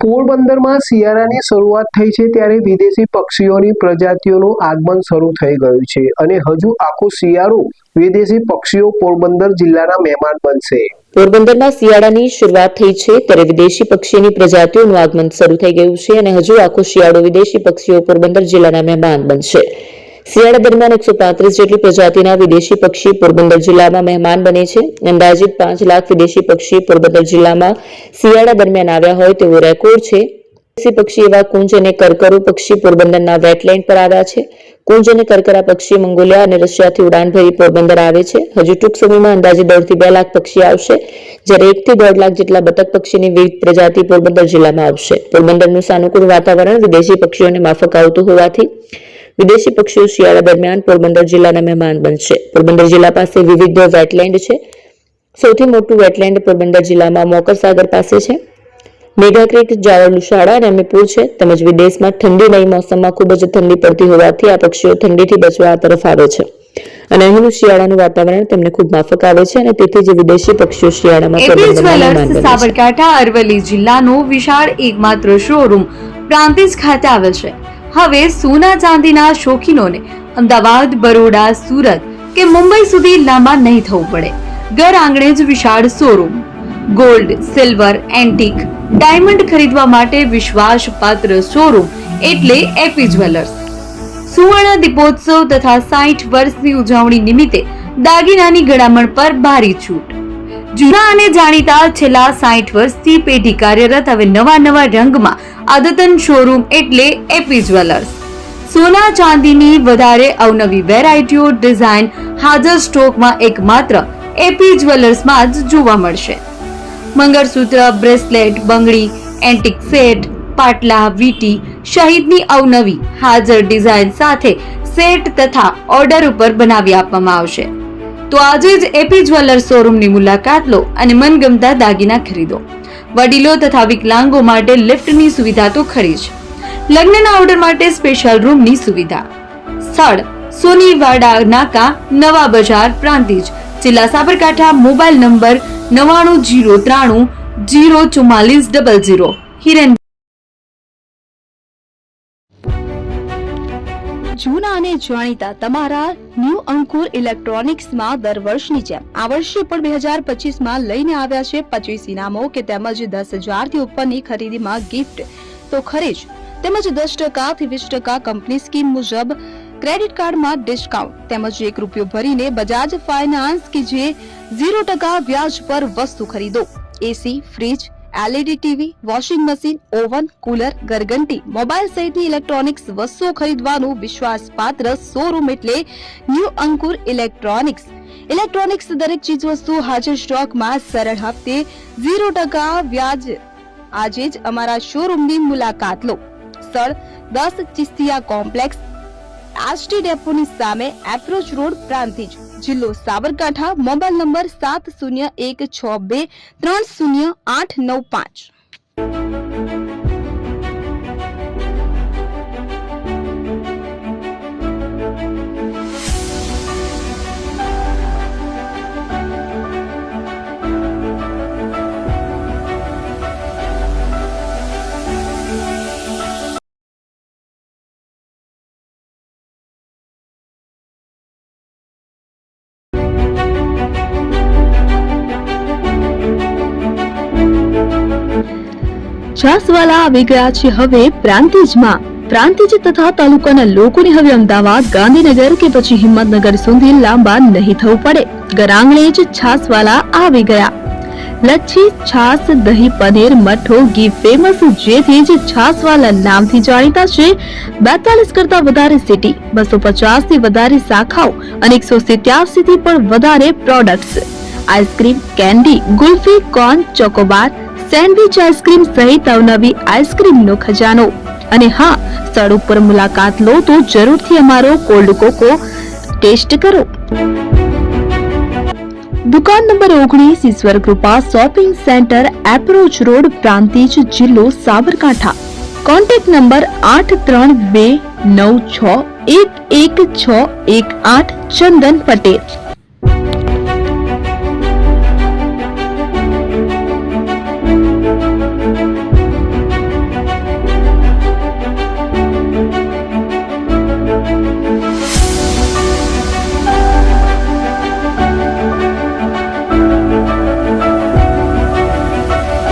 પોરબંદરમાં શિયાળાની શરૂઆત થઈ છે ત્યારે વિદેશી પક્ષીઓની પ્રજાતિઓનું આગમન શરૂ થઈ ગયું છે અને હજુ આખો શિયાળો વિદેશી પક્ષીઓ પોરબંદર જિલ્લાના મહેમાન બનશે। પોરબંદરમાં શિયાળાની શરૂઆત થઈ છે ત્યારે વિદેશી પક્ષીઓની પ્રજાતિઓનું આગમન શરૂ થઈ ગયું છે અને હજુ આખો શિયાળો વિદેશી પક્ષીઓ પોરબંદર જિલ્લાના મહેમાન બનશે। શિયાળા દરમિયાન 135 જેટલી પ્રજાતિના વિદેશી પક્ષી પોરબંદર જિલ્લામાં મહેમાન બને છે। અંદાજિત 5 લાખ વિદેશી પક્ષી પોરબંદર જિલ્લામાં શિયાળા દરમિયાન આવ્યા હોય તેવો રેકોર્ડ છે। વિદેશી પક્ષી એવા કુંજ અને કરકરો પક્ષી પોરબંદરના વેટલેન્ડ પર આવ્યા છે। કુંજ અને કરકરા પક્ષી મંગોલિયા અને રશિયાથી ઉડાન ભરી પોરબંદર આવે છે। હજુ ટૂંક સમયમાં અંદાજે 1.5 થી 2 લાખ પક્ષી આવશે, જ્યારે 1 થી 1.5 લાખ જેટલા બતક પક્ષીની વિવિધ પ્રજાતિ પોરબંદર જિલ્લામાં આવશે। પોરબંદરનું સાનુકૂળ વાતાવરણ વિદેશી પક્ષીઓને માફક આવતું હોવાથી વિદેશી પક્ષીઓ શિયાળા દરમિયાન પોરબંદર જિલ્લાના મહેમાન બનશે। પોરબંદર જિલ્લા પાસે વિવિધ વેટલેન્ડ છે। સૌથી મોટું વેટલેન્ડ પોરબંદર જિલ્લામાં મોકર સાગર પાસે છે। મેઘા ક્રીક, જાવરલું શાળા અને અમીપુર છે। તેમજ વિદેશમાં ઠંડીની મોસમમાં ખૂબ જ ઠંડી પડતી હોવાથી આ પક્ષીઓ ઠંડીથી બચવા આ તરફ આવે છે અને અહીંનું શિયાળાનું વાતાવરણ તેમને ખૂબ માફક આવે છે અને તેથી જ વિદેશી પક્ષીઓ શિયાળામાં પોરબંદરમાં મહેમાન બને છે। સાબરકાંઠા અરવલ્લી જિલ્લાનો વિશાળ એકમાત્ર શોરૂમ પ્રાંતિજ ખાતે આવેલ છે। હવે સોના ચાંદીના શોખીનોને અમદાવાદ, બરોડા, સુરત કે મુંબઈ સુધી લાંબા નહીં થવું પડે। ઘર આંગણે જ વિશાળ showroom. Gold, silver, antique, diamond ખરીદવા માટે વિશ્વાસપાત્ર શોરૂમ એટલે એપી જ્વેલર્સ। સુવર્ણ દીપોત્સવ તથા 60 વર્ષની ઉજવણી નિમિત્તે દાગીનાની ગળામણ પર ભારી છૂટ। જૂના અને જાણીતા છેલ્લા 60 વર્ષથી પેઢી કાર્યરત હવે નવા રંગમાં આદતન શોરૂમ એટલે એપી જ્વેલર્સ। સોના ચાંદીની વધારે અવનવી વેરાયટીઓ, ડિઝાઇન હાજર સ્ટોકમાં એકમાત્ર એપી જ્વેલર્સમાં જ જોવા મળશે। મંગળસૂત્ર, બ્રેસલેટ, બંગડી, એન્ટિક સેટ, પાટલા, વીટી સહિતની અવનવી હાજર ડિઝાઇન સાથે સેટ તથા ઓર્ડર ઉપર બનાવી આપવામાં આવશે। તો આજે જ એપી જ્વેલર્સ શોરૂમની મુલાકાત લો અને મનગમતા દાગીના ખરીદો। વડીલો તથા વિકલાંગો માટે લિફ્ટની સુવિધા તો ખરી જ, લગ્નના ઓર્ડર માટે સ્પેશિયલ રૂમની સુવિધા। સ્થળ સોનીવાડા નાકા, નવા બજાર, પ્રાંતિજ, જિલ્લા સાબરકાંઠા। Mobile number 9903 04400। હિરેન। જૂના અને જાણીતા તમારા ન્યૂ અંકુર ઇલેક્ટ્રોનિક્સમાં દર વર્ષની જેમ આ વર્ષે પણ 2025માં લઈને આવ્યા છે 25 ઇનામો કે તેમજ 10,000 થી ઉપરની ખરીદીમાં ગિફ્ટ તો ખરી જ, તેમજ 10% થી 20% કંપની સ્કીમ મુજબ ક્રેડિટ કાર્ડમાં ડિસ્કાઉન્ટ તેમજ ₹1 ભરીને બજાજ ફાઇનાન્સ કે જે 0% વ્યાજ પર વસ્તુ ખરીદો। AC, fridge, LED TV, washing machine, oven, cooler, ગરગંટી, મોબાઈલ સહિતની ઇલેક્ટ્રોનિક્સ વસ્તુઓ ખરીદવાનું વિશ્વાસપાત્ર શોરૂમ એટલે ન્યૂ અંકુર ઇલેક્ટ્રોનિક્સ। ઇલેક્ટ્રોનિક્સ દરેક ચીજ વસ્તુ હાજર સ્ટોકમાં, સરળ હપ્તે, 0% વ્યાજ। આજે જ અમારા શોરૂમની મુલાકાત લો। સ્થળ 10 ચિસ્તિયા કોમ્પ્લેક્સ, આષ્ટી ડેપોની સામે, એપ્રોચ રોડ, પ્રાંતિજ, જિલ્લો સાબરકાંઠા। Mobile number 7016230895। છાસવાલા આવી ગયા છે હવે પ્રાંતિજમાં। પ્રાંતિજ તથા તાલુકાના લોકોને હવે અમદાવાદ, ગાંધીનગર કે પછી હિંમતનગર સુધી લાંબા નહીં થવું પડે। ઘર આંગણે જ છાસવાલા આવી ગયા। લચ્છી, છાસ, દહીં, પનીર, મઠો, ઘી ફેમસ, જેથી જ છાસવાલા નામથી જાણીતા છે। 42 કરતા વધારે સિટી, 250 થી વધારે શાખાઓ અને 187 થી પણ વધારે products. Ice cream, candy, kulfi, corn, Chocobar, sandwich ice cream સહિત અવનવી આઈસ્ક્રીમનો ખજાનો। અને હા, સ્થળ ઉપર મુલાકાત લો તો જરૂરથી અમારો કોલ્ડ કોકો ટેસ્ટ કરો। દુકાન number 19, Ishwar Krupa shopping centre, approach road, Prantij, જિલ્લો સાબરકાંઠા। Contact number 8329611618 Chandan Patel.